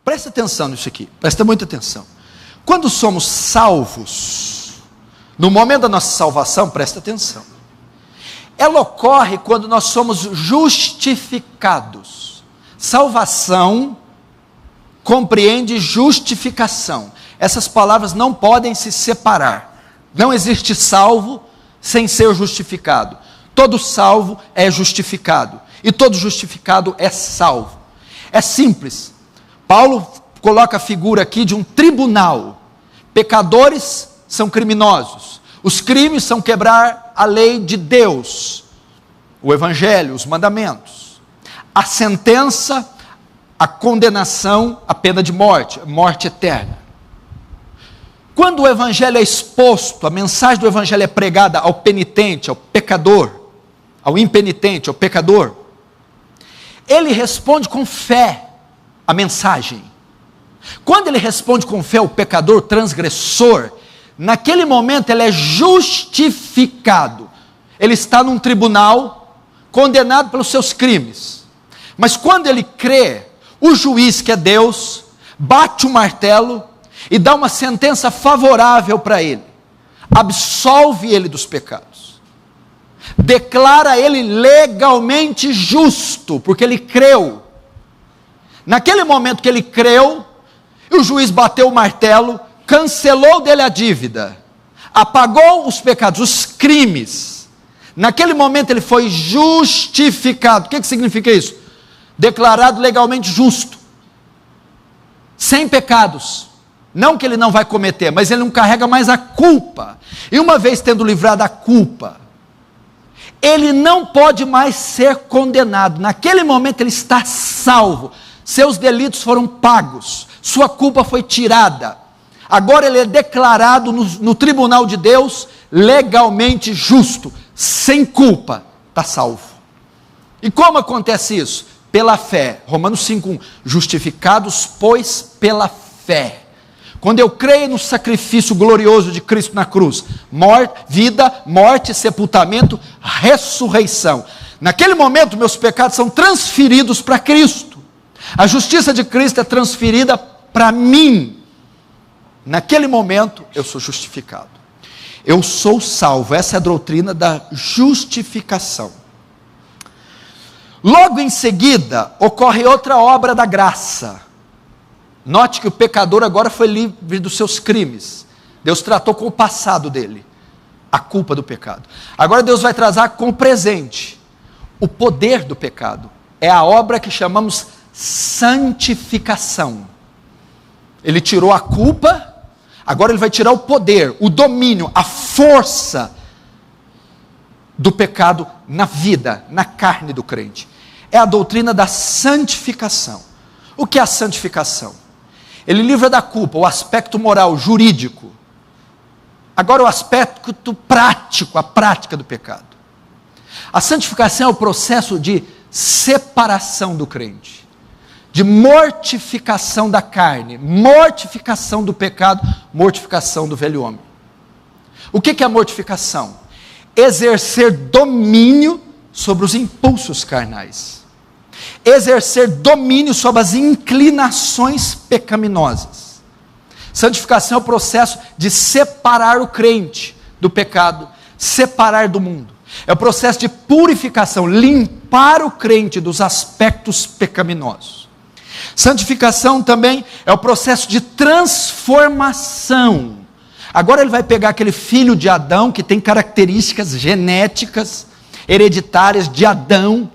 Presta atenção nisso aqui, presta muita atenção. Quando somos salvos, no momento da nossa salvação, presta atenção. Ela ocorre quando nós somos justificados. Salvação compreende justificação. Essas palavras não podem se separar. Não existe salvo sem ser justificado. Todo salvo é justificado. E todo justificado é salvo. É simples. Paulo coloca a figura aqui de um tribunal. Pecadores são criminosos. Os crimes são quebrar a lei de Deus, o evangelho, os mandamentos. A sentença, a condenação, a pena de morte, morte eterna. Quando o evangelho é exposto, a mensagem do evangelho é pregada ao penitente, ao pecador, ao impenitente, ao pecador, ele responde com fé a mensagem. Quando ele responde com fé ao pecador transgressor, naquele momento ele é justificado. Ele está num tribunal, condenado pelos seus crimes. Mas quando ele crê, o juiz, que é Deus, bate o martelo e dá uma sentença favorável para ele. Absolve ele dos pecados. Declara ele legalmente justo, porque ele creu. Naquele momento que ele creu, o juiz bateu o martelo, cancelou dele a dívida, apagou os pecados, os crimes. Naquele momento ele foi justificado. O que significa isso? Declarado legalmente justo, sem pecados. Não que ele não vai cometer, mas ele não carrega mais a culpa. E uma vez tendo livrado a culpa, ele não pode mais ser condenado. Naquele momento ele está salvo. Seus delitos foram pagos, sua culpa foi tirada. Agora ele é declarado no tribunal de Deus legalmente justo, sem culpa, está salvo. E como acontece isso? Pela fé. Romanos 5:1, justificados, pois, pela fé. Quando eu creio no sacrifício glorioso de Cristo na cruz, vida, morte, sepultamento, ressurreição. Naquele momento meus pecados são transferidos para Cristo. A justiça de Cristo é transferida para mim. Naquele momento eu sou justificado. Eu sou salvo. Essa é a doutrina da justificação. Logo em seguida ocorre outra obra da graça. Note que o pecador agora foi livre dos seus crimes. Deus tratou com o passado dele, a culpa do pecado. Agora Deus vai tratar com o presente, o poder do pecado. É a obra que chamamos santificação. Ele tirou a culpa, agora ele vai tirar o poder, o domínio, a força do pecado na vida, na carne do crente. É a doutrina da santificação. O que é a santificação? Ele livra da culpa o aspecto moral, jurídico. Agora o aspecto prático, a prática do pecado. A santificação é o processo de separação do crente, de mortificação da carne, mortificação do pecado, mortificação do velho homem. O que é a mortificação? Exercer domínio sobre os impulsos carnais. Exercer domínio sobre as inclinações pecaminosas. Santificação é o processo de separar o crente do pecado, separar do mundo. É o processo de purificação, limpar o crente dos aspectos pecaminosos. Santificação também é o processo de transformação. Agora ele vai pegar aquele filho de Adão, que tem características genéticas, hereditárias de Adão,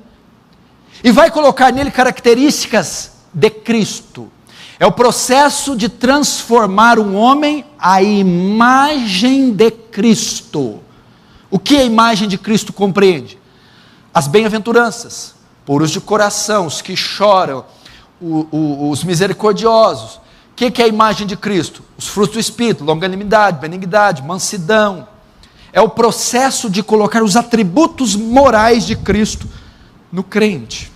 e vai colocar nele características de Cristo. É o processo de transformar um homem à imagem de Cristo. O que a imagem de Cristo compreende? As bem-aventuranças, puros de coração, os que choram, os misericordiosos. O que é a imagem de Cristo? Os frutos do Espírito, longanimidade, benignidade, mansidão. É o processo de colocar os atributos morais de Cristo no crente.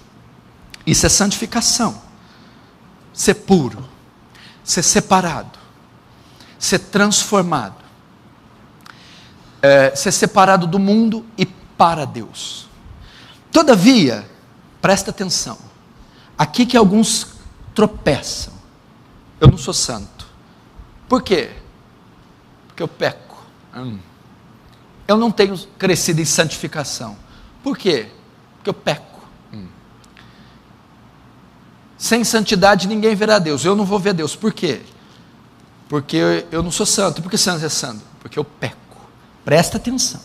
Isso é santificação. Ser puro, ser separado, ser transformado, ser separado do mundo e para Deus. Todavia, presta atenção, aqui que alguns tropeçam. eu não sou santo. Por quê? Porque eu peco. Eu não tenho crescido em santificação. Por quê? Porque eu peco. Sem santidade ninguém verá Deus. Eu não vou ver Deus. Por quê? Porque eu não sou santo. Por que você não é santo? Porque eu peco. Presta atenção.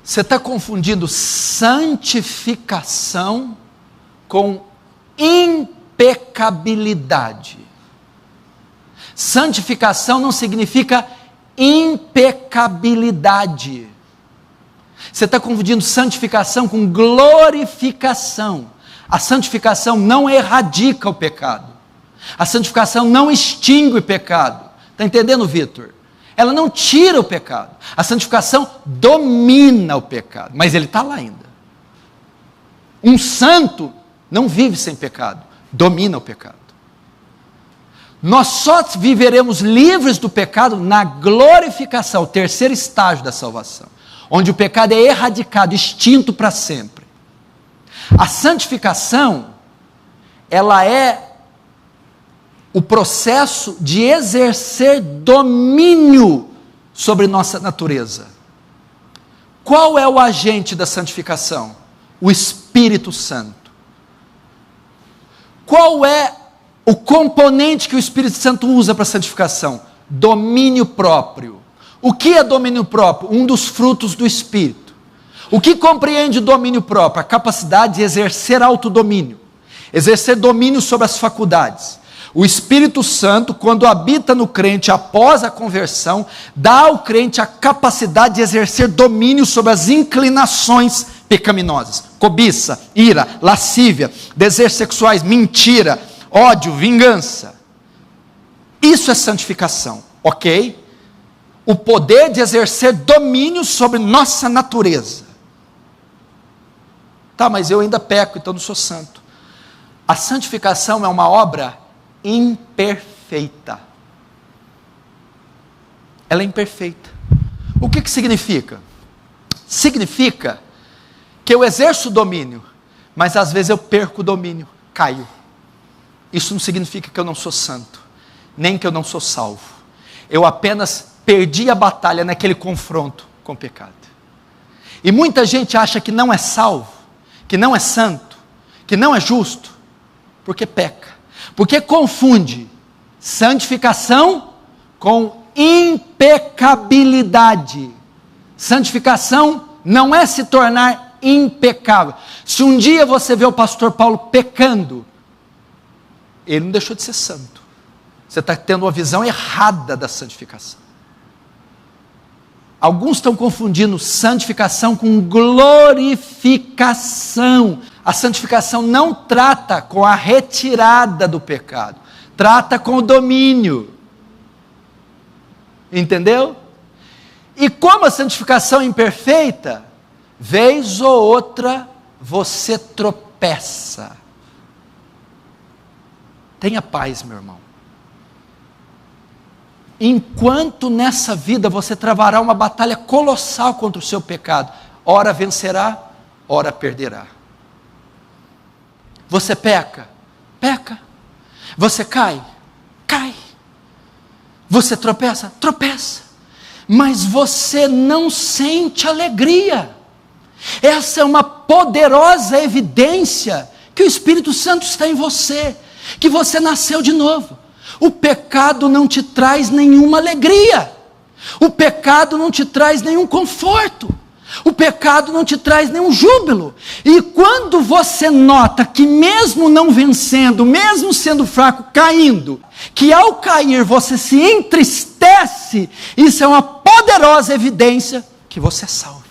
Você está confundindo santificação com impecabilidade. Santificação não significa impecabilidade. Você está confundindo santificação com glorificação. A santificação não erradica o pecado. A santificação não extingue o pecado. Está entendendo, Vitor? Ela não tira o pecado. A santificação domina o pecado. Mas ele está lá ainda. Um santo não vive sem pecado. Domina o pecado. Nós só viveremos livres do pecado na glorificação, o terceiro estágio da salvação, onde o pecado é erradicado, extinto para sempre. A santificação, ela é o processo de exercer domínio sobre nossa natureza. Qual é o agente da santificação? O Espírito Santo. Qual é o componente que o Espírito Santo usa para a santificação? Domínio próprio. O que é domínio próprio? Um dos frutos do Espírito. O que compreende o domínio próprio? A capacidade de exercer autodomínio, exercer domínio sobre as faculdades. O Espírito Santo, quando habita no crente após a conversão, dá ao crente a capacidade de exercer domínio sobre as inclinações pecaminosas: cobiça, ira, lascívia, desejos sexuais, mentira, ódio, vingança. Isso é santificação, ok? O poder de exercer domínio sobre nossa natureza. Tá, mas eu ainda peco, então não sou santo. A santificação é uma obra imperfeita. Ela é imperfeita. O que significa? Significa que eu exerço domínio, mas às vezes eu perco o domínio, caio. Isso não significa que eu não sou santo, nem que eu não sou salvo. Eu apenas perdi a batalha naquele confronto com o pecado. E muita gente acha que não é salvo, que não é santo, que não é justo, porque peca. Porque confunde santificação com impecabilidade. Santificação não é se tornar impecável. Se um dia você vê o pastor Paulo pecando, ele não deixou de ser santo. Você está tendo uma visão errada da santificação. Alguns estão confundindo santificação com glorificação. A santificação não trata com a retirada do pecado, trata com o domínio. Entendeu? E como a santificação é imperfeita, vez ou outra você tropeça. Tenha paz, meu irmão. Enquanto nessa vida você travará uma batalha colossal contra o seu pecado, ora vencerá, ora perderá. Você peca? Peca. Você cai? Cai. Você tropeça? Tropeça. Mas você não sente alegria. Essa é uma poderosa evidência que o Espírito Santo está em você, que você nasceu de novo. O pecado não te traz nenhuma alegria. O pecado não te traz nenhum conforto. O pecado não te traz nenhum júbilo. E quando você nota que mesmo não vencendo, mesmo sendo fraco, caindo, que ao cair você se entristece, isso é uma poderosa evidência que você é salvo.